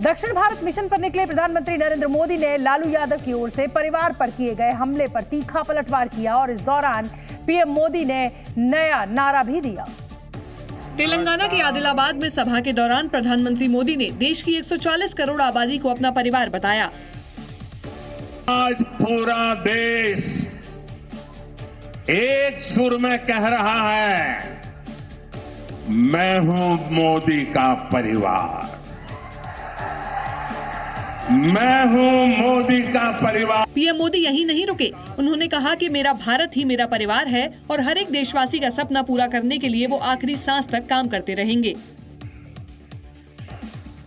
दक्षिण भारत मिशन पर निकले प्रधानमंत्री नरेंद्र मोदी ने लालू यादव की ओर से परिवार पर किए गए हमले पर तीखा पलटवार किया और इस दौरान पीएम मोदी ने नया नारा भी दिया। तेलंगाना के आदिलाबाद में सभा के दौरान प्रधानमंत्री मोदी ने देश की 140 करोड़ आबादी को अपना परिवार बताया। आज पूरा देश एक सुर में कह रहा है, मैं हूं मोदी का परिवार, मैं हूं मोदी का परिवार। पीएम मोदी यही नहीं रुके, उन्होंने कहा कि मेरा भारत ही मेरा परिवार है और हर एक देशवासी का सपना पूरा करने के लिए वो आखिरी सांस तक काम करते रहेंगे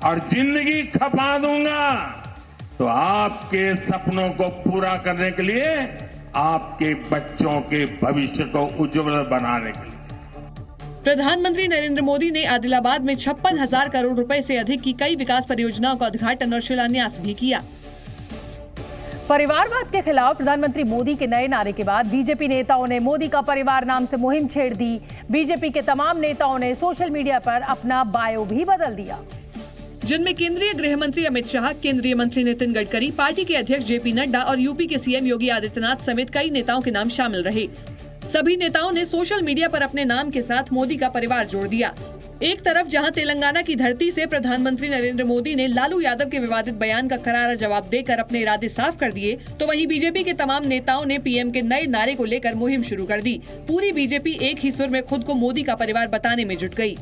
और जिंदगी खपा दूंगा तो आपके सपनों को पूरा करने के लिए, आपके बच्चों के भविष्य को उज्जवल बनाने के लिए। प्रधानमंत्री नरेंद्र मोदी ने आदिलाबाद में 56,000 करोड़ रुपए से अधिक की कई विकास परियोजनाओं का उद्घाटन और शिलान्यास भी किया। परिवारवाद के खिलाफ प्रधानमंत्री मोदी के नए नारे के बाद बीजेपी नेताओं ने मोदी का परिवार नाम से मुहिम छेड़ दी। बीजेपी के तमाम नेताओं ने सोशल मीडिया पर अपना बायो भी बदल दिया, जिनमें केंद्रीय गृह मंत्री अमित शाह, केंद्रीय मंत्री नितिन गडकरी, पार्टी के अध्यक्ष जेपी नड्डा और यूपी के सीएम योगी आदित्यनाथ समेत कई नेताओं के नाम शामिल रहे। सभी नेताओं ने सोशल मीडिया पर अपने नाम के साथ मोदी का परिवार जोड़ दिया। एक तरफ जहां तेलंगाना की धरती से प्रधानमंत्री नरेंद्र मोदी ने लालू यादव के विवादित बयान का करारा जवाब देकर अपने इरादे साफ कर दिए, तो वहीं बीजेपी के तमाम नेताओं ने पीएम के नए नारे को लेकर मुहिम शुरू कर दी। पूरी बीजेपी एक ही सुर में खुद को मोदी का परिवार बताने में जुट गई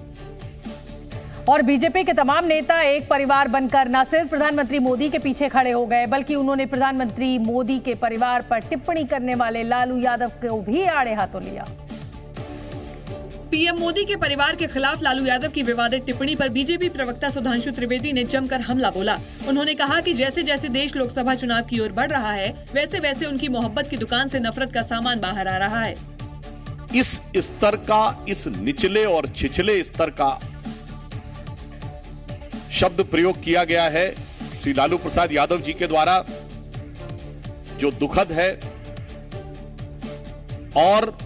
और बीजेपी के तमाम नेता एक परिवार बनकर न सिर्फ प्रधानमंत्री मोदी के पीछे खड़े हो गए, बल्कि उन्होंने प्रधानमंत्री मोदी के परिवार पर टिप्पणी करने वाले लालू यादव को भी आड़े हाथों लिया। पीएम मोदी के परिवार के खिलाफ लालू यादव की विवादित टिप्पणी पर बीजेपी प्रवक्ता सुधांशु त्रिवेदी ने जमकर हमला बोला। उन्होंने कहा कि जैसे जैसे देश लोकसभा चुनाव की ओर बढ़ रहा है, वैसे वैसे उनकी मोहब्बत की दुकान से नफरत का सामान बाहर आ रहा है। इस स्तर का, इस निचले और छिछले स्तर का शब्द प्रयोग किया गया है श्री लालू प्रसाद यादव जी के द्वारा, जो दुखद है और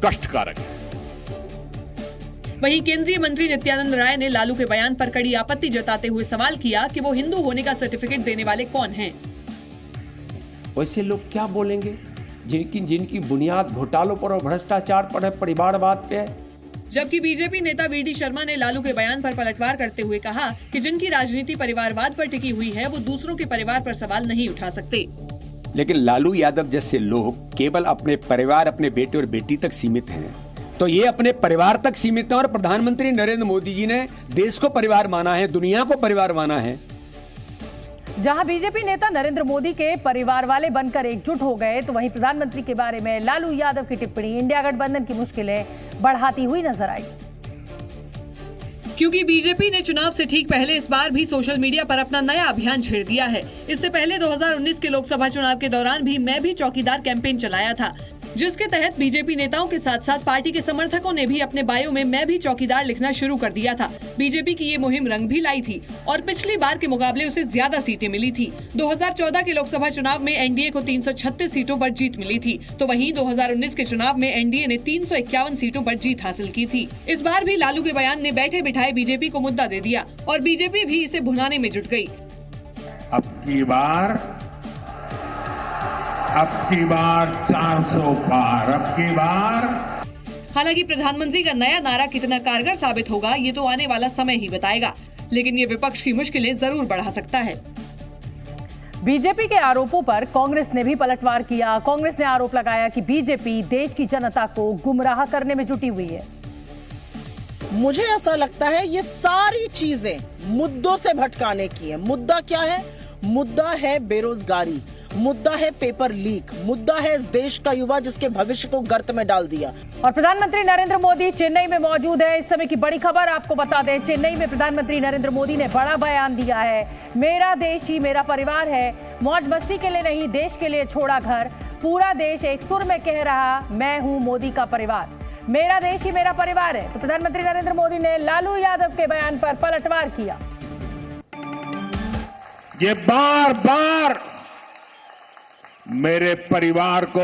कष्टकारक है। वहीं केंद्रीय मंत्री नित्यानंद राय ने लालू के बयान पर कड़ी आपत्ति जताते हुए सवाल किया कि वो हिंदू होने का सर्टिफिकेट देने वाले कौन हैं? वैसे लोग क्या बोलेंगे जिनकी बुनियाद घोटालों पर और भ्रष्टाचार पर है, परिवारवाद पे है। जबकि बीजेपी नेता वीडी शर्मा ने लालू के बयान पर पलटवार करते हुए कहा कि जिनकी राजनीति परिवारवाद पर टिकी हुई है, वो दूसरों के परिवार पर सवाल नहीं उठा सकते। लेकिन लालू यादव जैसे लोग केवल अपने परिवार, अपने बेटे और बेटी तक सीमित हैं, तो ये अपने परिवार तक सीमित है और प्रधानमंत्री नरेंद्र मोदी जी ने देश को परिवार माना है, दुनिया को परिवार माना है। जहां बीजेपी नेता नरेंद्र मोदी के परिवार वाले बनकर एकजुट हो गए, तो वहीं प्रधानमंत्री के बारे में लालू यादव की टिप्पणी इंडिया गठबंधन की मुश्किलें बढ़ाती हुई नजर आई। क्योंकि बीजेपी ने चुनाव से ठीक पहले इस बार भी सोशल मीडिया पर अपना नया अभियान छेड़ दिया है। इससे पहले 2019 के लोकसभा चुनाव के दौरान भी मैं भी चौकीदार कैंपेन चलाया था, जिसके तहत बीजेपी नेताओं के साथ साथ पार्टी के समर्थकों ने भी अपने बायो में मैं भी चौकीदार लिखना शुरू कर दिया था। बीजेपी की ये मुहिम रंग भी लाई थी और पिछली बार के मुकाबले उसे ज्यादा सीटें मिली थी। 2014 के लोकसभा चुनाव में एनडीए को 336 सीटों पर जीत मिली थी, तो वहीं 2019 के चुनाव में एनडीए ने 351 सीटों पर जीत हासिल की थी। इस बार भी लालू के बयान ने बैठे बिठाए बीजेपी को मुद्दा दे दिया और बीजेपी भी इसे भुनाने में जुट गयी। अब की बार 400 पार, अब की बार। हालांकि प्रधानमंत्री का नया नारा कितना कारगर साबित होगा, ये तो आने वाला समय ही बताएगा, लेकिन ये विपक्ष की मुश्किलें जरूर बढ़ा सकता है। बीजेपी के आरोपों पर कांग्रेस ने भी पलटवार किया। कांग्रेस ने आरोप लगाया कि बीजेपी देश की जनता को गुमराह करने में जुटी हुई है। मुझे ऐसा लगता है ये सारी चीजें मुद्दों से भटकाने की है। मुद्दा क्या है? मुद्दा है बेरोजगारी, मुद्दा है पेपर लीक, मुद्दा है इस देश का युवा जिसके भविष्य को गर्त में डाल दिया। और प्रधानमंत्री नरेंद्र मोदी चेन्नई में मौजूद है। इस समय की बड़ी खबर आपको बता दें, चेन्नई में प्रधानमंत्री नरेंद्र मोदी ने बड़ा बयान दिया है। मेरा देश ही मेरा परिवार है, मौज मस्ती के लिए नहीं, देश के लिए छोड़ा घर। पूरा देश एक सुर में कह रहा, मैं हूं मोदी का परिवार, मेरा देश ही मेरा परिवार है। तो प्रधानमंत्री नरेंद्र मोदी ने लालू यादव के बयान पर पलटवार किया। ये बार बार मेरे परिवार को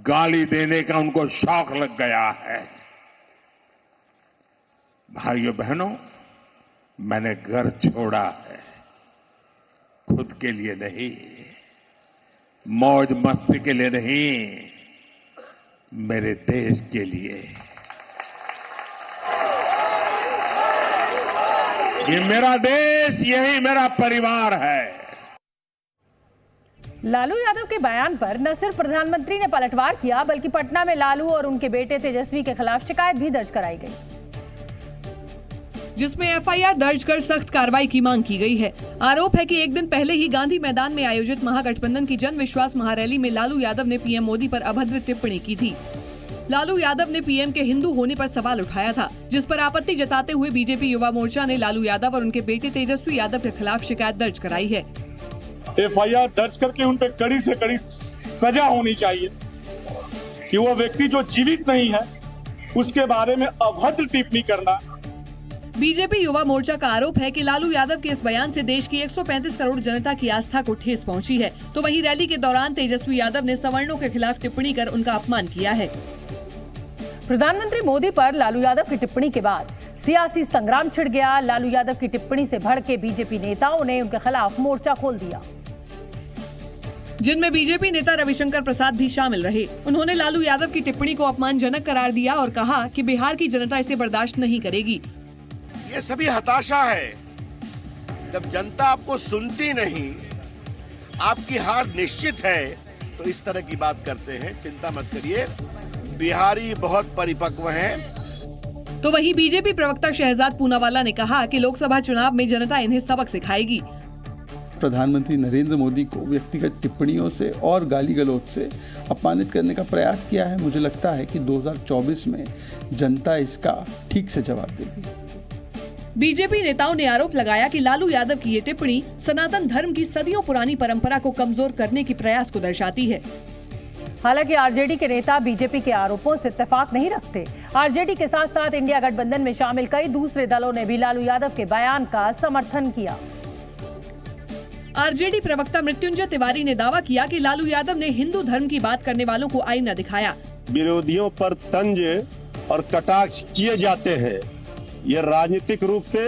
गाली देने का उनको शौक लग गया है। भाइयों बहनों, मैंने घर छोड़ा है, खुद के लिए नहीं, मौज मस्ती के लिए नहीं, मेरे देश के लिए। ये मेरा देश, यही मेरा परिवार है। लालू यादव के बयान पर न सिर्फ प्रधानमंत्री ने पलटवार किया, बल्कि पटना में लालू और उनके बेटे तेजस्वी के खिलाफ शिकायत भी दर्ज कराई गई, जिसमें एफआईआर दर्ज कर सख्त कार्रवाई की मांग की गई है। आरोप है कि एक दिन पहले ही गांधी मैदान में आयोजित महागठबंधन की जन विश्वास महारैली में लालू यादव ने पीएम मोदी पर अभद्र टिप्पणी की थी। लालू यादव ने पीएम के हिंदू होने पर सवाल उठाया था, जिस पर आपत्ति जताते हुए बीजेपी युवा मोर्चा ने लालू यादव और उनके बेटे तेजस्वी यादव के खिलाफ शिकायत दर्ज कराई है। एफआईआर दर्ज करके उन पर कड़ी से कड़ी सजा होनी चाहिए कि वो व्यक्ति जो जीवित नहीं है उसके बारे में अभद्र टिप्पणी करना। बीजेपी युवा मोर्चा का आरोप है कि लालू यादव के इस बयान से देश की 135 करोड़ जनता की आस्था को ठेस पहुंची है। तो वहीं रैली के दौरान तेजस्वी यादव ने सवर्णों के खिलाफ टिप्पणी कर उनका अपमान किया है। प्रधानमंत्री मोदी पर लालू यादव की टिप्पणी के बाद सियासी संग्राम छिड़ गया। लालू यादव की टिप्पणी से भड़के बीजेपी नेताओं ने उनके खिलाफ मोर्चा खोल दिया, जिनमें बीजेपी नेता रविशंकर प्रसाद भी शामिल रहे। उन्होंने लालू यादव की टिप्पणी को अपमानजनक करार दिया और कहा कि बिहार की जनता इसे बर्दाश्त नहीं करेगी। ये सभी हताशा है। जब जनता आपको सुनती नहीं, आपकी हार निश्चित है, तो इस तरह की बात करते हैं। चिंता मत करिए, बिहारी बहुत परिपक्व हैं। तो वहीं बीजेपी प्रवक्ता शहजाद पूनावाला ने कहा कि लोकसभा चुनाव में जनता इन्हें सबक सिखाएगी। प्रधानमंत्री नरेंद्र मोदी को व्यक्तिगत टिप्पणियों से और गाली गलौज से अपमानित करने का प्रयास किया है। मुझे लगता है कि 2024 में जनता इसका ठीक से जवाब देगी। बीजेपी नेताओं ने आरोप लगाया कि लालू यादव की ये टिप्पणी सनातन धर्म की सदियों पुरानी परंपरा को कमजोर करने की प्रयास को दर्शाती है। हालांकि आरजेडी के नेता बीजेपी के आरोपों से इत्तेफाक नहीं रखते। आरजेडी के साथ साथ इंडिया गठबंधन में शामिल कई दूसरे दलों ने भी लालू यादव के बयान का समर्थन किया। आरजेडी प्रवक्ता मृत्युंजय तिवारी ने दावा किया कि लालू यादव ने हिंदू धर्म की बात करने वालों को आईना दिखाया। विरोधियों पर तंज और कटाक्ष किए जाते हैं, ये राजनीतिक रूप से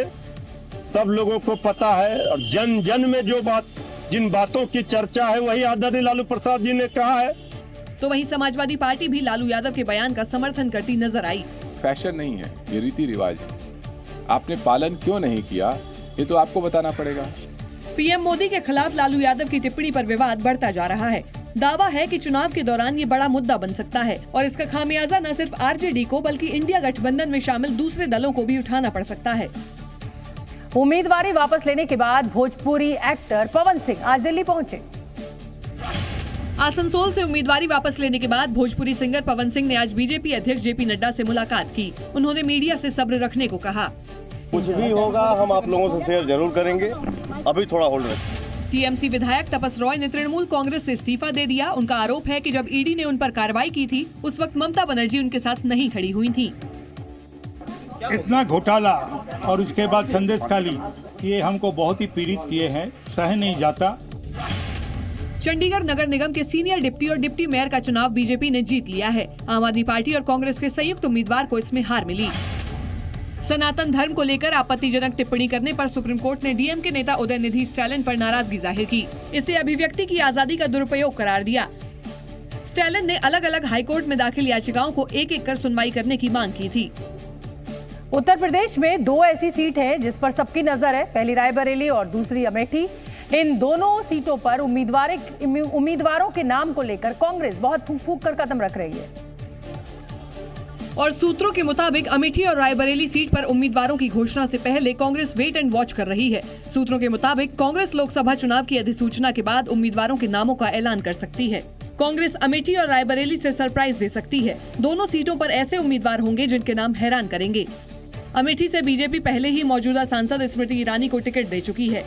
सब लोगों को पता है। और जन जन में जिन बातों की चर्चा है वही आदरणीय लालू प्रसाद जी ने कहा है। तो वहीं समाजवादी पार्टी भी लालू यादव के बयान का समर्थन करती नजर आई। फैशन नहीं है, ये रीति रिवाज है। आपने पालन क्यों नहीं किया, ये तो आपको बताना पड़ेगा। पीएम मोदी के खिलाफ लालू यादव की टिप्पणी पर विवाद बढ़ता जा रहा है। दावा है कि चुनाव के दौरान ये बड़ा मुद्दा बन सकता है और इसका खामियाजा न सिर्फ आरजेडी को बल्कि इंडिया गठबंधन में शामिल दूसरे दलों को भी उठाना पड़ सकता है। उम्मीदवारी वापस लेने के बाद भोजपुरी एक्टर पवन सिंह आज दिल्ली पहुंचे। आसनसोल से उम्मीदवारी वापस लेने के बाद भोजपुरी सिंगर पवन सिंह ने आज बीजेपी अध्यक्ष जेपी नड्डा से मुलाकात की। उन्होंने मीडिया से सब्र रखने को कहा। कुछ भी होगा हम आप लोगों से शेयर जरूर करेंगे, अभी थोड़ा होल्ड रखें। टीएमसी विधायक तपस रॉय ने तृणमूल कांग्रेस से इस्तीफा दे दिया। उनका आरोप है कि जब ईडी ने उन पर कार्रवाई की थी उस वक्त ममता बनर्जी उनके साथ नहीं खड़ी हुई थी। इतना घोटाला और उसके बाद संदेश खाली, ये हमको बहुत ही पीड़ित किए हैं, सह नहीं जाता। चंडीगढ़ नगर निगम के सीनियर डिप्टी और डिप्टी मेयर का चुनाव बीजेपी ने जीत लिया है। आम आदमी पार्टी और कांग्रेस के संयुक्त उम्मीदवार को इसमें हार मिली। सनातन धर्म को लेकर आपत्तिजनक टिप्पणी करने पर सुप्रीम कोर्ट ने डीएमके नेता उदयनिधि स्टैलिन पर नाराजगी जाहिर की। इसे अभिव्यक्ति की आजादी का दुरुपयोग करार दिया। स्टैलिन ने अलग अलग हाईकोर्ट में दाखिल याचिकाओं को एक एक कर सुनवाई करने की मांग की थी। उत्तर प्रदेश में 2 ऐसी सीट है जिस पर सबकी नजर है, पहली रायबरेली और दूसरी अमेठी। इन दोनों सीटों पर उम्मीदवारों के नाम को लेकर कांग्रेस बहुत फूंक फूंक कर कदम रख रही है और सूत्रों के मुताबिक अमेठी और रायबरेली सीट पर उम्मीदवारों की घोषणा से पहले कांग्रेस वेट एंड वॉच कर रही है। सूत्रों के मुताबिक कांग्रेस लोकसभा चुनाव की अधिसूचना के बाद उम्मीदवारों के नामों का ऐलान कर सकती है। कांग्रेस अमेठी और रायबरेली से सरप्राइज दे सकती है। दोनों सीटों पर ऐसे उम्मीदवार होंगे जिनके नाम हैरान करेंगे। अमेठी से बीजेपी पहले ही मौजूदा सांसद स्मृति ईरानी को टिकट दे चुकी है।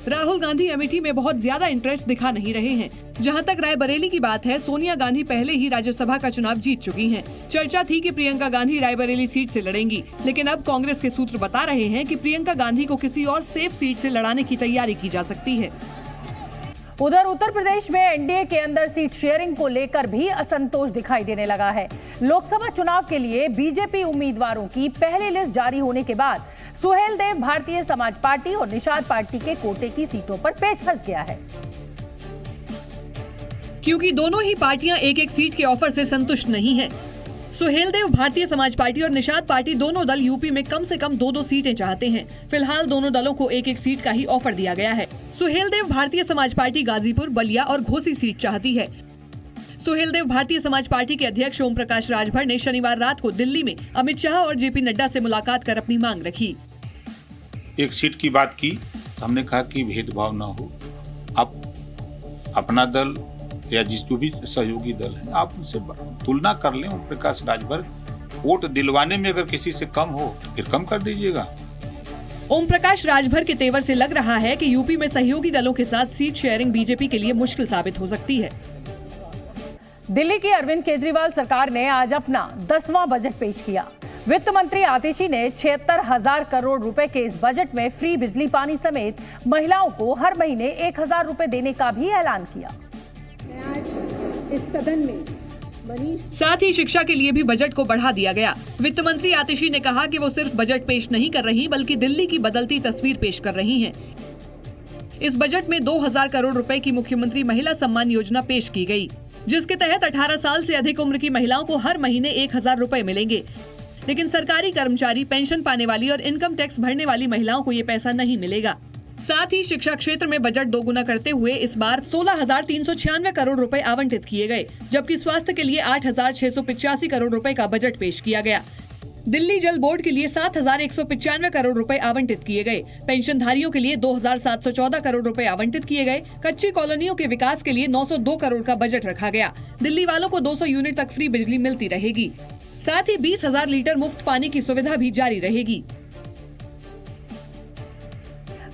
राहुल गांधी अमेठी में बहुत ज्यादा इंटरेस्ट दिखा नहीं रहे हैं। जहां तक रायबरेली की बात है, सोनिया गांधी पहले ही राज्यसभा का चुनाव जीत चुकी हैं। चर्चा थी कि प्रियंका गांधी रायबरेली सीट से लड़ेंगी, लेकिन अब कांग्रेस के सूत्र बता रहे हैं कि प्रियंका गांधी को किसी और सेफ सीट से लड़ाने की तैयारी की जा सकती है। उधर उत्तर प्रदेश में एनडीए के अंदर सीट शेयरिंग को लेकर भी असंतोष दिखाई देने लगा है। लोकसभा चुनाव के लिए बीजेपी उम्मीदवारों की पहली लिस्ट जारी होने के बाद सुहेल देव भारतीय समाज पार्टी और निषाद पार्टी के कोटे की सीटों पर पेच फंस गया है, क्योंकि दोनों ही पार्टियां एक एक सीट के ऑफर से संतुष्ट नहीं हैं। सुहेल देव भारतीय समाज पार्टी और निषाद पार्टी दोनों दल यूपी में कम से कम 2-2 सीटें चाहते हैं। फिलहाल दोनों दलों को एक एक सीट का ही ऑफर दिया गया है। सुहेल देव भारतीय समाज पार्टी गाजीपुर, बलिया और घोसी सीट चाहती है। सुहेल देव भारतीय समाज पार्टी के अध्यक्ष ओम प्रकाश राजभर ने शनिवार रात को दिल्ली में अमित शाह और जेपी नड्डा से मुलाकात कर अपनी मांग रखी। एक सीट की बात की, हमने कहा कि भेदभाव न हो, आप अपना दल या जिस भी सहयोगी दल है आप उनसे तुलना कर लें। ओम प्रकाश राजभर वोट दिलवाने में अगर किसी से कम हो तो फिर कम कर दीजिएगा। ओम प्रकाश राजभर के तेवर से लग रहा है कि यूपी में सहयोगी दलों के साथ सीट शेयरिंग बीजेपी के लिए मुश्किल साबित हो सकती है। दिल्ली की अरविंद केजरीवाल सरकार ने आज अपना 10वां बजट पेश किया। वित्त मंत्री आतिशी ने 76,000 करोड़ रुपए के इस बजट में फ्री बिजली पानी समेत महिलाओं को हर महीने 1,000 रुपए देने का भी ऐलान किया। आज इस सदन में साथ ही शिक्षा के लिए भी बजट को बढ़ा दिया गया। वित्त मंत्री आतिशी ने कहा कि वो सिर्फ बजट पेश नहीं कर रही बल्कि दिल्ली की बदलती तस्वीर पेश कर रही हैं। इस बजट में 2,000 करोड़ रुपए की मुख्यमंत्री महिला सम्मान योजना पेश की गई, जिसके तहत 18 साल से अधिक उम्र की महिलाओं को हर महीने 1,000 रुपए मिलेंगे। लेकिन सरकारी कर्मचारी, पेंशन पाने वाली और इनकम टैक्स भरने वाली महिलाओं को ये पैसा नहीं मिलेगा। साथ ही शिक्षा क्षेत्र में बजट दोगुना करते हुए इस बार 16,396 करोड़ रुपए आवंटित किए गए, जबकि स्वास्थ्य के लिए 8,685 करोड़ रुपए का बजट पेश किया गया। दिल्ली जल बोर्ड के लिए 7,195 करोड़ रुपए आवंटित किए गए। पेंशनधारियों के लिए 2,714 करोड़ रुपए आवंटित किए गए। कच्ची कॉलोनियों के विकास के लिए 902 करोड़ का बजट रखा गया। दिल्ली वालों को 200 यूनिट तक फ्री बिजली मिलती रहेगी। साथ ही 20,000 लीटर मुफ्त पानी की सुविधा भी जारी रहेगी।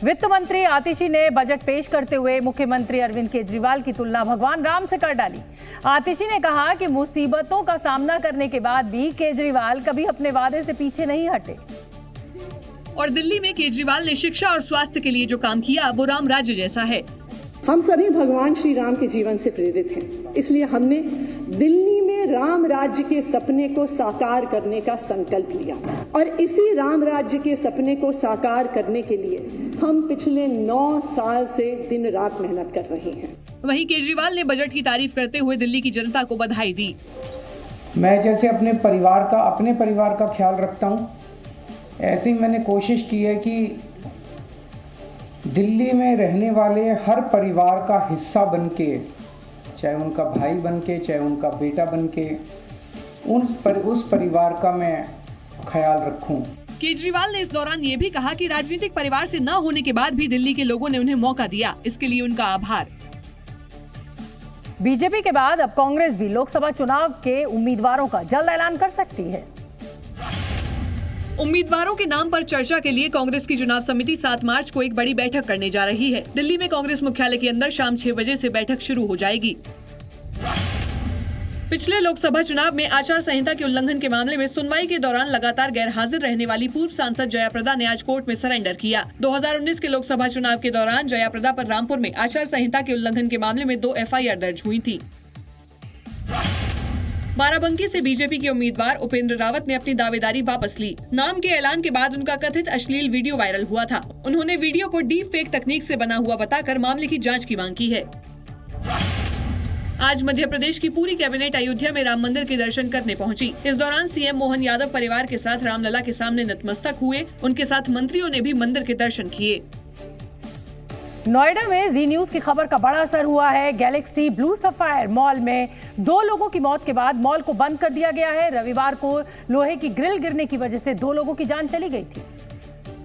वित्त मंत्री आतिशी ने बजट पेश करते हुए मुख्यमंत्री अरविंद केजरीवाल की तुलना भगवान राम से कर डाली। आतिशी ने कहा कि मुसीबतों का सामना करने के बाद भी केजरीवाल कभी अपने वादे से पीछे नहीं हटे। और दिल्ली में केजरीवाल ने शिक्षा और स्वास्थ्य के लिए जो काम किया वो राम राज्य जैसा है। हम सभी भगवान श्री राम के जीवन से प्रेरित हैं, इसलिए हमने दिल्ली में राम राज्य के सपने को साकार करने का संकल्प लिया और इसी राम राज्य के सपने को साकार करने के लिए हम पिछले 9 साल से दिन रात मेहनत कर रहे हैं। वहीं केजरीवाल ने बजट की तारीफ करते हुए दिल्ली की जनता को बधाई दी। मैं जैसे अपने परिवार का ख्याल रखता हूँ, ऐसे ही मैंने कोशिश की है कि दिल्ली में रहने वाले हर परिवार का हिस्सा बनके, चाहे उनका भाई बनके, चाहे उनका बेटा बनके, उस परिवार का मैं ख्याल रखूं। केजरीवाल ने इस दौरान ये भी कहा कि राजनीतिक परिवार से न होने के बाद भी दिल्ली के लोगों ने उन्हें मौका दिया, इसके लिए उनका आभार। बीजेपी के बाद अब कांग्रेस भी लोकसभा चुनाव के उम्मीदवारों का जल्द ऐलान कर सकती है। उम्मीदवारों के नाम पर चर्चा के लिए कांग्रेस की चुनाव समिति 7 मार्च को एक बड़ी बैठक करने जा रही है। दिल्ली में कांग्रेस मुख्यालय के अंदर शाम 6 बजे से बैठक शुरू हो जाएगी। पिछले लोकसभा चुनाव में आचार संहिता के उल्लंघन के मामले में सुनवाई के दौरान लगातार गैर हाजिर रहने वाली पूर्व सांसद जया प्रदा ने आज कोर्ट में सरेंडर किया। 2019 के लोकसभा चुनाव के दौरान जया प्रदा पर रामपुर में आचार संहिता के उल्लंघन के मामले में 2 FIR दर्ज हुई थी। बाराबंकी से बीजेपी के उम्मीदवार उपेंद्र रावत ने अपनी दावेदारी वापस ली। नाम के ऐलान के बाद उनका कथित अश्लील वीडियो वायरल हुआ था। उन्होंने वीडियो को डीप फेक तकनीक से बना हुआ बताकर मामले की जांच की मांग की है। आज मध्य प्रदेश की पूरी कैबिनेट अयोध्या में राम मंदिर के दर्शन करने पहुंची। इस दौरान सीएम मोहन यादव परिवार के साथ रामलला के सामने नतमस्तक हुए। उनके साथ मंत्रियों ने भी मंदिर के दर्शन किए। नोएडा में जी न्यूज की खबर का बड़ा असर हुआ है। गैलेक्सी ब्लू सफायर मॉल में 2 लोगों की मौत के बाद मॉल को बंद कर दिया गया है। रविवार को लोहे की ग्रिल गिरने की वजह से 2 लोगों की जान चली गई थी।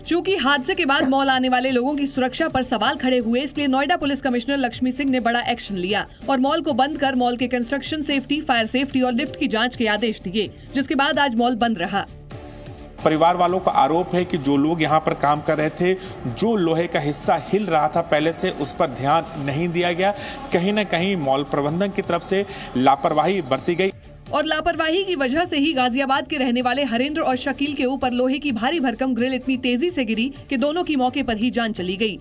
चूंकि हादसे के बाद मॉल आने वाले लोगों की सुरक्षा पर सवाल खड़े हुए, इसलिए नोएडा पुलिस कमिश्नर लक्ष्मी सिंह ने बड़ा एक्शन लिया और मॉल को बंद कर मॉल के कंस्ट्रक्शन सेफ्टी, फायर सेफ्टी और लिफ्ट की जांच के आदेश दिए, जिसके बाद आज मॉल बंद रहा। परिवार वालों का आरोप है कि जो लोग यहाँ पर काम कर रहे थे, जो लोहे का हिस्सा हिल रहा था पहले से, उस पर ध्यान नहीं दिया गया। कहीं न कहीं मॉल प्रबंधन की तरफ से लापरवाही बरती गई और लापरवाही की वजह से ही गाजियाबाद के रहने वाले हरेंद्र और शकील के ऊपर लोहे की भारी भरकम ग्रिल इतनी तेजी से गिरी कि दोनों की मौके पर ही जान चली गई।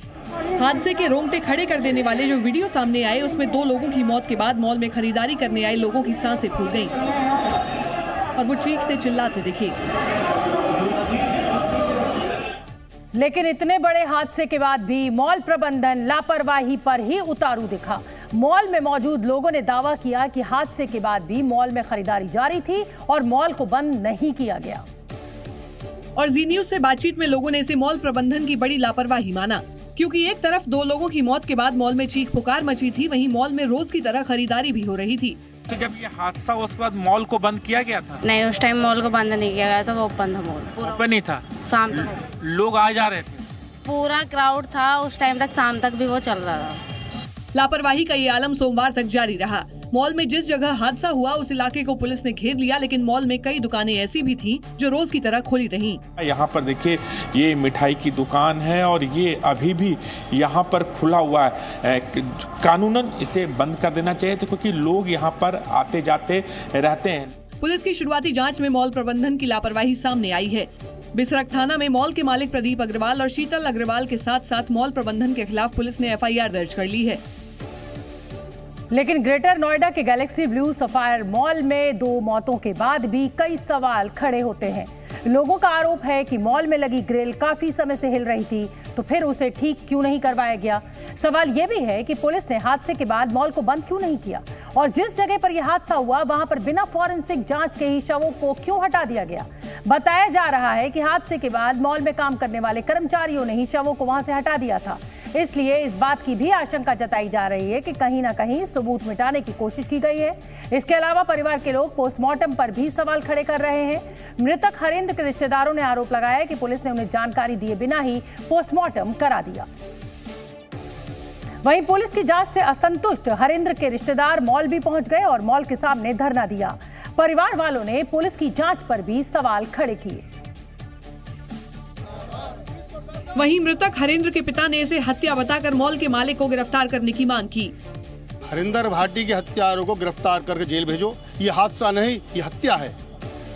हादसे के रोंगटे खड़े कर देने वाले जो वीडियो सामने आए, उसमें 2 लोगों की मौत के बाद मॉल में खरीदारी करने आए लोगों की सांसें फूल गईं और वो चीखते चिल्लाते दिखे। लेकिन इतने बड़े हादसे के बाद भी मॉल प्रबंधन लापरवाही पर ही उतारू दिखा। मॉल में मौजूद लोगों ने दावा किया कि हादसे के बाद भी मॉल में खरीदारी जारी थी और मॉल को बंद नहीं किया गया। और जी न्यूज से बातचीत में लोगों ने इसे मॉल प्रबंधन की बड़ी लापरवाही माना, क्योंकि एक तरफ 2 लोगों की मौत के बाद मॉल में चीख पुकार मची थी, वहीं मॉल में रोज की तरह खरीदारी भी हो रही थी। तो जब ये हादसा हुआ उसके बाद मॉल को बंद किया गया था? नहीं, उस टाइम मॉल को बंद नहीं किया गया था, वो ओपन था मॉल। ओपन ही था, शाम तक लोग आ जा रहे थे, पूरा क्राउड था उस टाइम तक, शाम तक भी वो चल रहा था। लापरवाही का ये आलम सोमवार तक जारी रहा। मॉल में जिस जगह हादसा हुआ उस इलाके को पुलिस ने घेर लिया, लेकिन मॉल में कई दुकानें ऐसी भी थीं जो रोज की तरह खुली रहीं। यहाँ पर देखिए, ये मिठाई की दुकान है और ये अभी भी यहाँ पर खुला हुआ है। कानूनन इसे बंद कर देना चाहिए था, क्योंकि लोग यहाँ पर आते जाते रहते हैं। पुलिस की शुरुआती जांच में मॉल प्रबंधन की लापरवाही सामने आई है। बिसरख थाना में मॉल के मालिक प्रदीप अग्रवाल और शीतल अग्रवाल के साथ साथ मॉल प्रबंधन के खिलाफ पुलिस ने FIR दर्ज कर ली है। लेकिन ग्रेटर नोएडा के गैलेक्सी ब्लू सफायर मॉल में 2 मौतों के बाद भी कई सवाल खड़े होते हैं। लोगों का आरोप है कि मॉल में लगी ग्रिल काफी समय से हिल रही थी, तो फिर उसे ठीक क्यों नहीं करवाया गया। सवाल यह भी है कि पुलिस ने हादसे के बाद मॉल को बंद क्यों नहीं किया और जिस जगह पर यह हादसा हुआ वहां पर बिना फॉरेंसिक जांच के ही शवों को क्यों हटा दिया गया। बताया जा रहा है कि हादसे के बाद मॉल में काम करने वाले कर्मचारियों ने ही शवों को वहां से हटा दिया था। इसलिए इस बात की भी आशंका जताई जा रही है कि कहीं ना कहीं सबूत मिटाने की कोशिश की गई है। इसके अलावा परिवार के लोग पोस्टमार्टम पर भी सवाल खड़े कर रहे हैं। मृतक हरेंद्र के रिश्तेदारों ने आरोप लगाया कि पुलिस ने उन्हें जानकारी दिए बिना ही पोस्टमार्टम करा दिया। वहीं पुलिस की जांच से असंतुष्ट हरेंद्र के रिश्तेदार मॉल भी पहुंच गए और मॉल के सामने धरना दिया। परिवार वालों ने पुलिस की जांच पर भी सवाल खड़े किए। वहीं मृतक हरेंद्र के पिता ने इसे हत्या बताकर मॉल के मालिक को गिरफ्तार करने की मांग की। हरिंदर भाटी के हत्यारों को गिरफ्तार करके जेल भेजो। ये हादसा नहीं, ये हत्या है।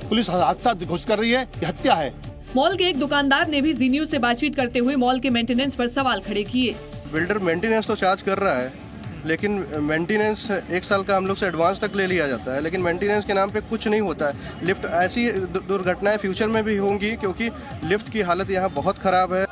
पुलिस हादसा घुस कर रही है, ये हत्या है। मॉल के एक दुकानदार ने भी जी न्यूज से बातचीत करते हुए मॉल के मेंटेनेंस पर सवाल खड़े किए। बिल्डर मेंटेनेंस तो चार्ज कर रहा है, लेकिन मेंटेनेंस 1 साल का हम लोग से एडवांस तक ले लिया जाता है, लेकिन मेंटेनेंस के नाम पे कुछ नहीं होता है। लिफ्ट ऐसी दुर्घटनाएं फ्यूचर में भी होंगी, क्योंकि लिफ्ट की हालत यहाँ बहुत खराब है।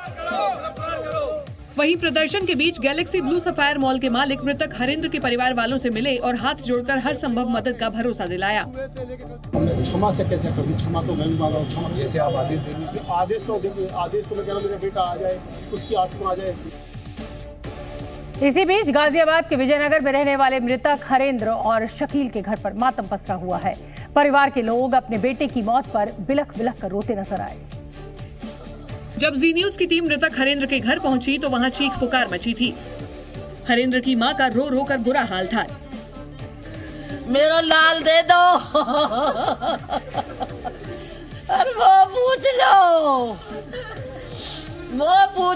वहीं प्रदर्शन के बीच गैलेक्सी ब्लू सफायर मॉल के मालिक मृतक हरेंद्र के परिवार वालों से मिले और हाथ जोड़कर हर संभव मदद का भरोसा दिलाया। क्षमा से कैसे करूं? क्षमा तो मैं भी मांग रहा हूं। क्षमा जैसे आप आदेश देंगे, आदेश तो मैं कह रहा हूं मेरा बेटा आ जाए, उसकी आत्मा आ जाए। इसी बीच गाजियाबाद के विजयनगर में रहने वाले मृतक हरेंद्र और शकील के घर पर मातम पसरा हुआ है। परिवार के लोग अपने बेटे की मौत पर बिलख बिलख कर रोते नजर आए। जब जी न्यूज की टीम मृतक हरेंद्र के घर पहुंची तो वहां चीख पुकार मची थी। हरेंद्र की मां का रो रो कर बुरा हाल था। मेरा लाल दे दो। अरे वो पूछ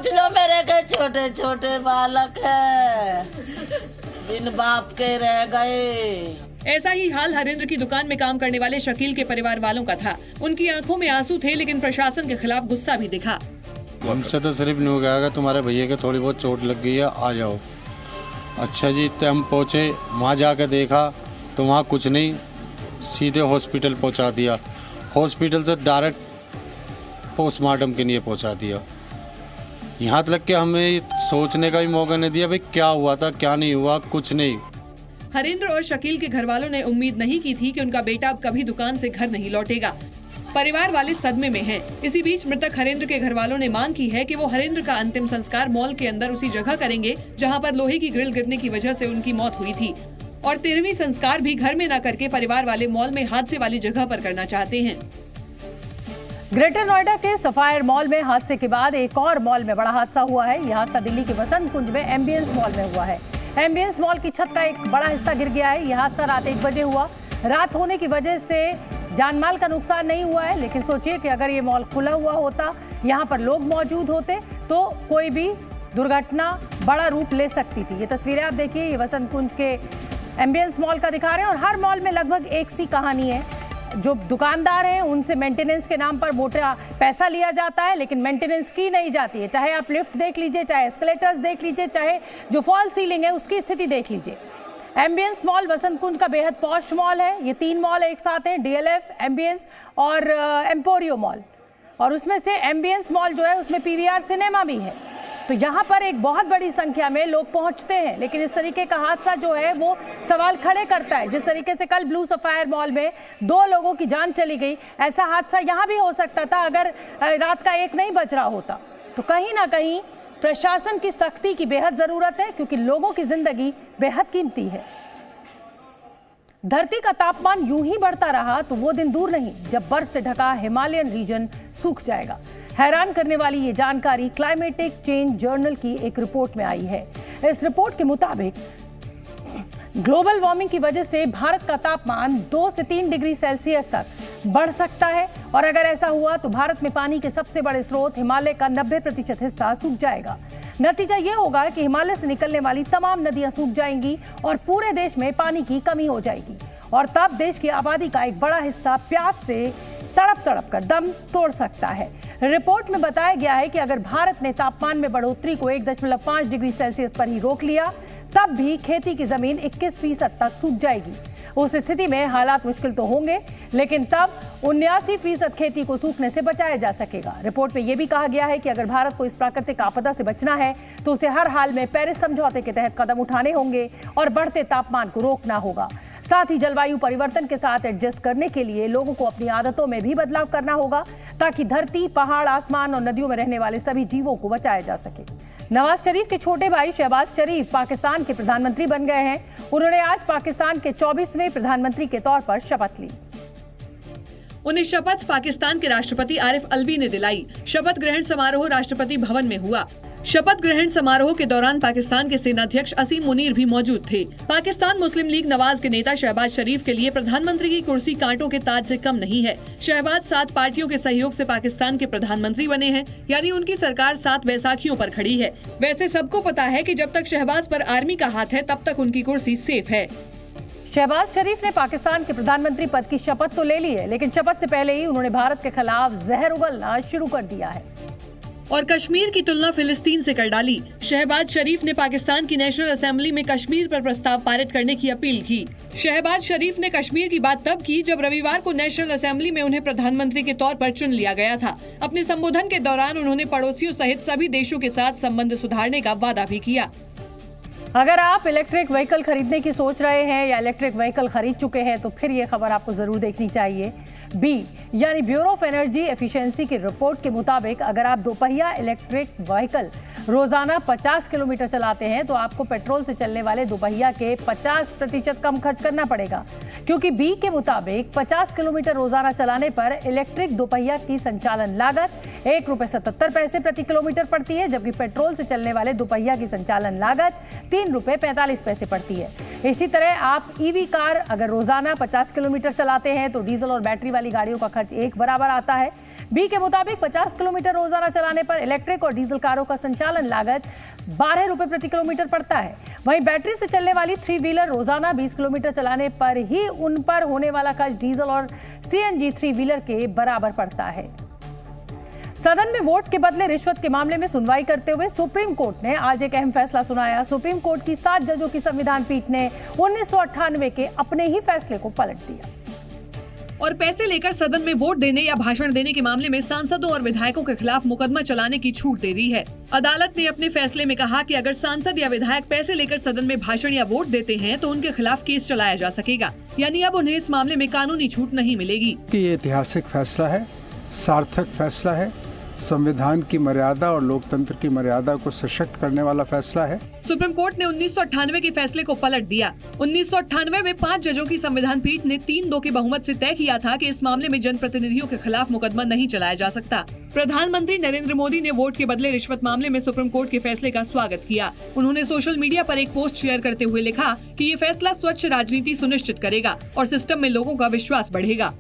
लो मेरे के छोटे छोटे बालक है, बिन बाप के रह गए। ऐसा ही हाल हरेंद्र की दुकान में काम करने वाले शकील के परिवार वालों का था। उनकी आंखों में आंसू थे, लेकिन प्रशासन के खिलाफ गुस्सा भी दिखा। हमसे तो सिर्फ नहीं हो गया, तुम्हारे भैया के थोड़ी बहुत चोट लग गई है, आ जाओ। अच्छा जी, तो हम पहुँचे, वहाँ जाकर देखा तो वहाँ कुछ नहीं, सीधे हॉस्पिटल पहुँचा दिया। हॉस्पिटल से डायरेक्ट पोस्टमार्टम के लिए पहुँचा दिया। यहाँ तक कि हमें सोचने का भी मौका नहीं दिया भाई क्या हुआ था क्या नहीं हुआ, कुछ नहीं। हरेंद्र और शकील के घर वालों ने उम्मीद नहीं की थी कि उनका बेटा अब कभी दुकान से घर नहीं लौटेगा। परिवार वाले सदमे में हैं। इसी बीच मृतक हरेंद्र के घर वालों ने मांग की है कि वो हरेंद्र का अंतिम संस्कार मॉल के अंदर उसी जगह करेंगे जहां पर लोहे की ग्रिल गिरने की वजह से उनकी मौत हुई थी, और 13वीं संस्कार भी घर में न करके परिवार वाले मॉल में हादसे वाली जगह पर करना चाहते हैं। ग्रेटर नोएडा के सफायर मॉल में हादसे के बाद एक और मॉल में बड़ा हादसा हुआ है। यह हादसा दिल्ली के वसंत कुंज में एम्बियंस मॉल में हुआ है। एम्बियंस मॉल की छत का एक बड़ा हिस्सा गिर गया है। यह हादसा रात 1 बजे हुआ। रात होने की वजह से जानमाल का नुकसान नहीं हुआ है, लेकिन सोचिए कि अगर ये मॉल खुला हुआ होता, यहाँ पर लोग मौजूद होते, तो कोई भी दुर्घटना बड़ा रूप ले सकती थी। ये तस्वीरें आप देखिए, ये वसंत कुंज के एम्बियंस मॉल का दिखा रहे हैं और हर मॉल में लगभग एक सी कहानी है। जो दुकानदार हैं उनसे मेंटेनेंस के नाम पर मोटा पैसा लिया जाता है, लेकिन मेंटेनेंस की नहीं जाती है। चाहे आप लिफ्ट देख लीजिए, चाहे एस्केलेटर्स देख लीजिए, चाहे जो फॉल सीलिंग है उसकी स्थिति देख लीजिए। एम्बियंस मॉल वसंत कुंज का बेहद पॉश मॉल है। ये 3 मॉल एक साथ हैं, DLF, एम्बियंस और एम्पोरियो मॉल। और उसमें से एम्बियंस मॉल जो है उसमें पीवीआर सिनेमा भी है। तो यहाँ पर एक बहुत बड़ी संख्या में लोग पहुंचते हैं, लेकिन इस तरीके का हादसा जो है वो सवाल खड़े करता है। जिस तरीके से कल ब्लू सफायर मॉल में 2 लोगों की जान चली गई, ऐसा हादसा यहाँ भी हो सकता था अगर रात का 1 नहीं बज रहा होता। तो कहीं ना कहीं प्रशासन की सख्ती की बेहद जरूरत है, क्योंकि लोगों की जिंदगी बेहद कीमती है। धरती का तापमान यूं ही बढ़ता रहा तो वो दिन दूर नहीं जब बर्फ से ढका हिमालयन रीजन सूख जाएगा। हैरान करने वाली ये जानकारी क्लाइमेटिक चेंज जर्नल की एक रिपोर्ट में आई है। इस रिपोर्ट के मुताबिक ग्लोबल वार्मिंग की वजह से भारत का तापमान 2 से 3 डिग्री सेल्सियस तक बढ़ सकता है, और अगर ऐसा हुआ तो भारत में पानी के सबसे बड़े स्रोत हिमालय का 90% हिस्सा सूख जाएगा। नतीजा ये होगा कि हिमालय से निकलने वाली तमाम नदियां सूख जाएंगी और पूरे देश में पानी की कमी हो जाएगी, और तब देश की आबादी का एक बड़ा हिस्सा प्यास से तड़प कर दम तोड़ सकता है। रिपोर्ट में बताया गया है कि अगर भारत ने तापमान में बढ़ोतरी को 1.5 डिग्री सेल्सियस पर ही रोक लिया, तब भी खेती की जमीन 21% तक सूख जाएगी। उस स्थिति में हालात मुश्किल तो होंगे, लेकिन तब 79% खेती को सूखने से बचाया जा सकेगा। रिपोर्ट में यह भी कहा गया है कि अगर भारत को इस प्राकृतिक आपदा से बचना है तो उसे हर हाल में पेरिस समझौते के तहत कदम उठाने होंगे और बढ़ते तापमान को रोकना होगा। साथ ही जलवायु परिवर्तन के साथ एडजस्ट करने के लिए लोगों को अपनी आदतों में भी बदलाव करना होगा, ताकि धरती, पहाड़, आसमान और नदियों में रहने वाले सभी जीवों को बचाया जा सके। नवाज शरीफ के छोटे भाई शहबाज शरीफ पाकिस्तान के प्रधानमंत्री बन गए हैं। उन्होंने आज पाकिस्तान के 24वें प्रधानमंत्री के तौर पर शपथ ली। उन्हें शपथ पाकिस्तान के राष्ट्रपति आरिफ अलवी ने दिलाई। शपथ ग्रहण समारोह राष्ट्रपति भवन में हुआ। शपथ ग्रहण समारोह के दौरान पाकिस्तान के सेनाध्यक्ष असीम मुनीर भी मौजूद थे। पाकिस्तान मुस्लिम लीग नवाज के नेता शहबाज शरीफ के लिए प्रधानमंत्री की कुर्सी कांटों के ताज से कम नहीं है। शहबाज 7 पार्टियों के सहयोग से पाकिस्तान के प्रधानमंत्री बने हैं, यानी उनकी सरकार 7 बैसाखियों पर खड़ी है। वैसे सबको पता है कि जब तक शहबाज पर आर्मी का हाथ है तब तक उनकी कुर्सी सेफ है। शहबाज शरीफ ने पाकिस्तान के प्रधानमंत्री पद की शपथ तो ले ली है, लेकिन शपथ से पहले ही उन्होंने भारत के खिलाफ जहर उगलना शुरू कर दिया है और कश्मीर की तुलना फिलिस्तीन से कर डाली। शहबाज शरीफ ने पाकिस्तान की नेशनल असेंबली में कश्मीर पर प्रस्ताव पारित करने की अपील की। शहबाज शरीफ ने कश्मीर की बात तब की जब रविवार को नेशनल असेंबली में उन्हें प्रधानमंत्री के तौर पर चुन लिया गया था। अपने संबोधन के दौरान उन्होंने पड़ोसियों सहित सभी देशों के साथ संबंध सुधारने का वादा भी किया। अगर आप इलेक्ट्रिक व्हीकल खरीदने की सोच रहे हैं या इलेक्ट्रिक व्हीकल खरीद चुके हैं तो फिर ये खबर आपको जरूर देखनी चाहिए। बी यानी ब्यूरो ऑफ एनर्जी एफिशिएंसी की रिपोर्ट के मुताबिक अगर आप दोपहिया इलेक्ट्रिक व्हीकल रोजाना 50 किलोमीटर चलाते हैं तो आपको पेट्रोल से चलने वाले दोपहिया के 50% कम खर्च करना पड़ेगा, क्योंकि बी के मुताबिक 50 किलोमीटर रोजाना चलाने पर इलेक्ट्रिक दोपहिया की संचालन लागत ₹1.77 प्रति किलोमीटर पड़ती है, जबकि पेट्रोल से चलने वाले दोपहिया की संचालन लागत ₹3.45 पड़ती है। इसी तरह आप ईवी कार अगर रोजाना 50 किलोमीटर चलाते हैं तो डीजल और बैटरी वाली गाड़ियों का खर्च एक बराबर आता है। बी के मुताबिक 50 किलोमीटर रोजाना चलाने पर इलेक्ट्रिक और डीजल कारों का संचालन लागत ₹12 प्रति किलोमीटर पड़ता है। वहीं बैटरी से चलने वाली 3 व्हीलर रोजाना 20 किलोमीटर चलाने पर ही उन पर होने वाला खर्च डीजल और सीएनजी 3 व्हीलर के बराबर पड़ता है। सदन में वोट के बदले रिश्वत के मामले में सुनवाई करते हुए सुप्रीम कोर्ट ने आज एक अहम फैसला सुनाया। सुप्रीम कोर्ट की 7 जजों की संविधान पीठ ने 1998 के अपने ही फैसले को पलट दिया और पैसे लेकर सदन में वोट देने या भाषण देने के मामले में सांसदों और विधायकों के खिलाफ मुकदमा चलाने की छूट दे दी है। अदालत ने अपने फैसले में कहा कि अगर सांसद या विधायक पैसे लेकर सदन में भाषण या वोट देते हैं तो उनके खिलाफ केस चलाया जा सकेगा, यानी अब उन्हें इस मामले में कानूनी छूट नहीं मिलेगी। ये ऐतिहासिक फैसला है, सार्थक फैसला है, संविधान की मर्यादा और लोकतंत्र की मर्यादा को सशक्त करने वाला फैसला है। सुप्रीम कोर्ट ने 1998 के फैसले को पलट दिया। 1998 में 5 जजों की संविधान पीठ ने 3-2 के बहुमत से तय किया था कि इस मामले में जनप्रतिनिधियों के खिलाफ मुकदमा नहीं चलाया जा सकता। प्रधानमंत्री नरेंद्र मोदी ने वोट के बदले रिश्वत मामले में सुप्रीम कोर्ट के फैसले का स्वागत किया। उन्होंने सोशल मीडिया पर एक पोस्ट शेयर करते हुए लिखा कि ये फैसला स्वच्छ राजनीति सुनिश्चित करेगा और सिस्टम में लोगों का विश्वास बढ़ेगा।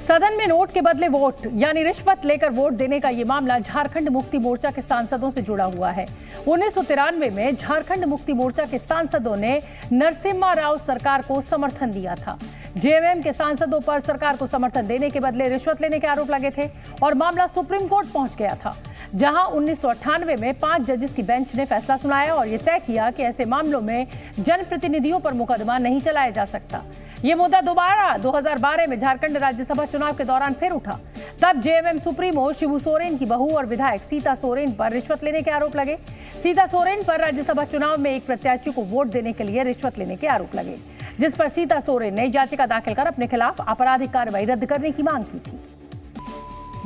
सदन में नोट के बदले वोट यानी रिश्वत लेकर वोट देने का ये मामला झारखंड मुक्ति मोर्चा के सांसदों से जुड़ा हुआ है। 1993 में झारखंड मुक्ति मोर्चा के सांसदों ने नरसिम्हा राव सरकार को समर्थन दिया था। जेएमएम के सांसदों पर सरकार को समर्थन देने के बदले रिश्वत लेने के आरोप लगे थे और मामला सुप्रीम कोर्ट पहुंच गया था, जहां 1998 में 5 जजेस की बेंच ने फैसला सुनाया और ये तय किया कि ऐसे मामलों में जनप्रतिनिधियों पर मुकदमा नहीं चलाया जा सकता। ये मुद्दा दोबारा 2012 में झारखंड राज्यसभा चुनाव के दौरान फिर उठा। तब जेएमएम सुप्रीमो शिबू सोरेन की बहू और विधायक सीता सोरेन पर रिश्वत लेने के आरोप लगे। सीता सोरेन पर राज्यसभा चुनाव में एक प्रत्याशी को वोट देने के लिए रिश्वत लेने के आरोप लगे, जिस पर सीता सोरेन ने याचिका दाखिल कर अपने खिलाफ आपराधिक कार्रवाई रद्द करने की मांग की थी।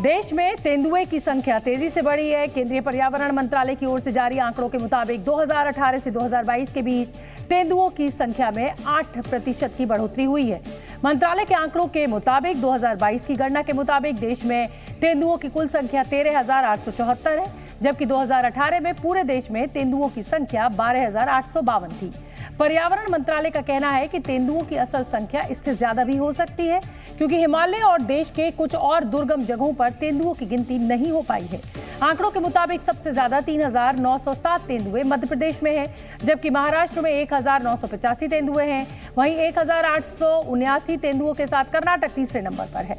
देश में तेंदुए की संख्या तेजी से बढ़ी है। केंद्रीय पर्यावरण मंत्रालय की ओर से जारी आंकड़ों के मुताबिक 2018 से 2022 के बीच तेंदुओं की संख्या में 8% की बढ़ोतरी हुई है। मंत्रालय के आंकड़ों के मुताबिक 2022 की गणना के मुताबिक देश में तेंदुओं की कुल संख्या 13,874 है, जबकि 2018 में पूरे देश में तेंदुओं की संख्या 12,852 थी। पर्यावरण मंत्रालय का कहना है कि तेंदुओं की असल संख्या इससे ज्यादा भी हो सकती है, क्योंकि हिमालय और देश के कुछ और दुर्गम जगहों पर तेंदुओं की गिनती नहीं हो पाई है। आंकड़ों के मुताबिक सबसे ज्यादा 3,907 तेंदुए मध्य प्रदेश में हैं, जबकि महाराष्ट्र में 1,985 तेंदुए हैं। वहीं 1,879 तेंदुओं के साथ कर्नाटक तीसरे नंबर पर है।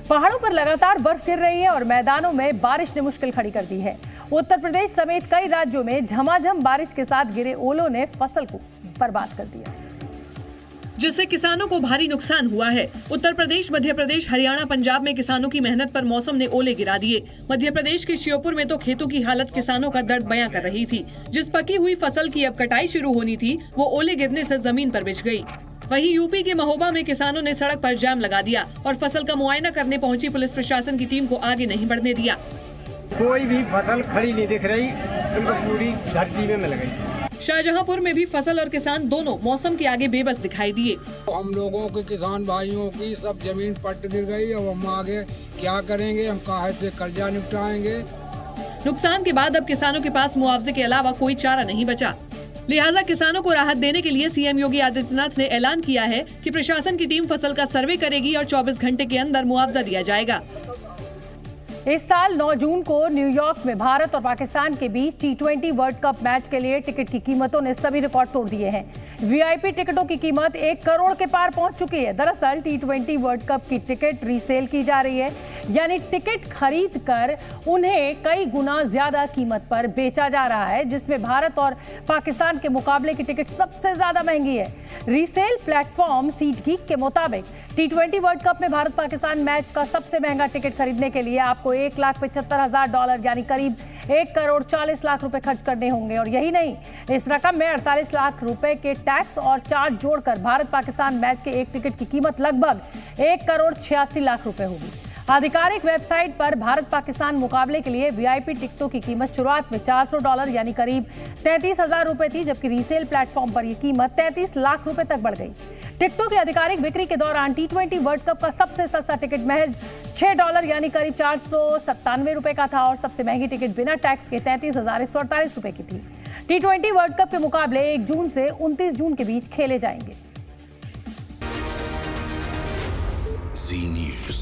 पहाड़ों पर लगातार बर्फ गिर रही है और मैदानों में बारिश ने मुश्किल खड़ी कर दी है। उत्तर प्रदेश समेत कई राज्यों में झमाझम बारिश के साथ गिरे ओलों ने फसल को बर्बाद कर दिया, जिससे किसानों को भारी नुकसान हुआ है। उत्तर प्रदेश, मध्य प्रदेश, हरियाणा, पंजाब में किसानों की मेहनत पर मौसम ने ओले गिरा दिए। मध्य प्रदेश के श्योपुर में तो खेतों की हालत किसानों का दर्द बयां कर रही थी। जिस पकी हुई फसल की अब कटाई शुरू होनी थी, वो ओले गिरने से जमीन पर बिछ गई। वहीं यूपी के महोबा में किसानों ने सड़क पर जाम लगा दिया और फसल का मुआयना करने पहुंची पुलिस प्रशासन की टीम को आगे नहीं बढ़ने दिया। कोई भी फसल खड़ी नहीं दिख रही, तो पूरी धरती में मिल गई। शाहजहांपुर में भी फसल और किसान दोनों मौसम के आगे बेबस दिखाई दिए। हम लोगों के किसान भाइयों की सब जमीन पट गिर गई। अब हम आगे क्या करेंगे? हम कहाँ से कर्जा निपटाएंगे? नुकसान के बाद अब किसानों के पास मुआवजे के अलावा कोई चारा नहीं बचा। लिहाजा किसानों को राहत देने के लिए सीएम योगी आदित्यनाथ ने ऐलान किया है कि प्रशासन की टीम फसल का सर्वे करेगी और 24 घंटे के अंदर मुआवजा दिया जाएगा। इस साल 9 जून को न्यूयॉर्क में भारत और पाकिस्तान के बीच T20 वर्ल्ड कप मैच के लिए टिकट की कीमतों ने सभी रिकॉर्ड तोड़ दिए हैं। वीआईपी टिकटों की कीमत 1 करोड़ के पार पहुंच चुकी है। दरअसल T20 वर्ल्ड कप की टिकट रीसेल की जा रही है, यानी टिकट खरीद कर उन्हें कई गुना ज्यादा कीमत पर बेचा जा रहा है, जिसमें भारत और पाकिस्तान के मुकाबले की टिकट सबसे ज्यादा महंगी है। रीसेल प्लेटफॉर्म सीटगीक के मुताबिक T20 वर्ल्ड कप में भारत पाकिस्तान मैच का सबसे महंगा टिकट खरीदने के लिए आपको $1,75,000 यानी करीब 1 करोड़ 40 लाख रुपए खर्च करने होंगे। और यही नहीं, इस रकम में 48 लाख रुपए के टैक्स और चार्ज जोड़कर भारत पाकिस्तान मैच के एक टिकट की कीमत लगभग 1 करोड़ 86 लाख रुपए होगी। आधिकारिक वेबसाइट पर भारत पाकिस्तान मुकाबले के लिए वीआईपी टिकटों की कीमत शुरुआत में $400 यानी करीब 33,000 रुपए थी, जबकि रीसेल प्लेटफॉर्म पर यह कीमत 33 लाख रुपए तक बढ़ गई। टिकटों की आधिकारिक बिक्री के दौरान T20 वर्ल्ड कप का सबसे सस्ता टिकट महज $6 यानी करीब 497 रुपए का था और सबसे महंगी टिकट बिना टैक्स के 33,148 रुपए की थी। T20 वर्ल्ड कप के मुकाबले 1 जून से 29 जून के बीच खेले जाएंगे। Zee News।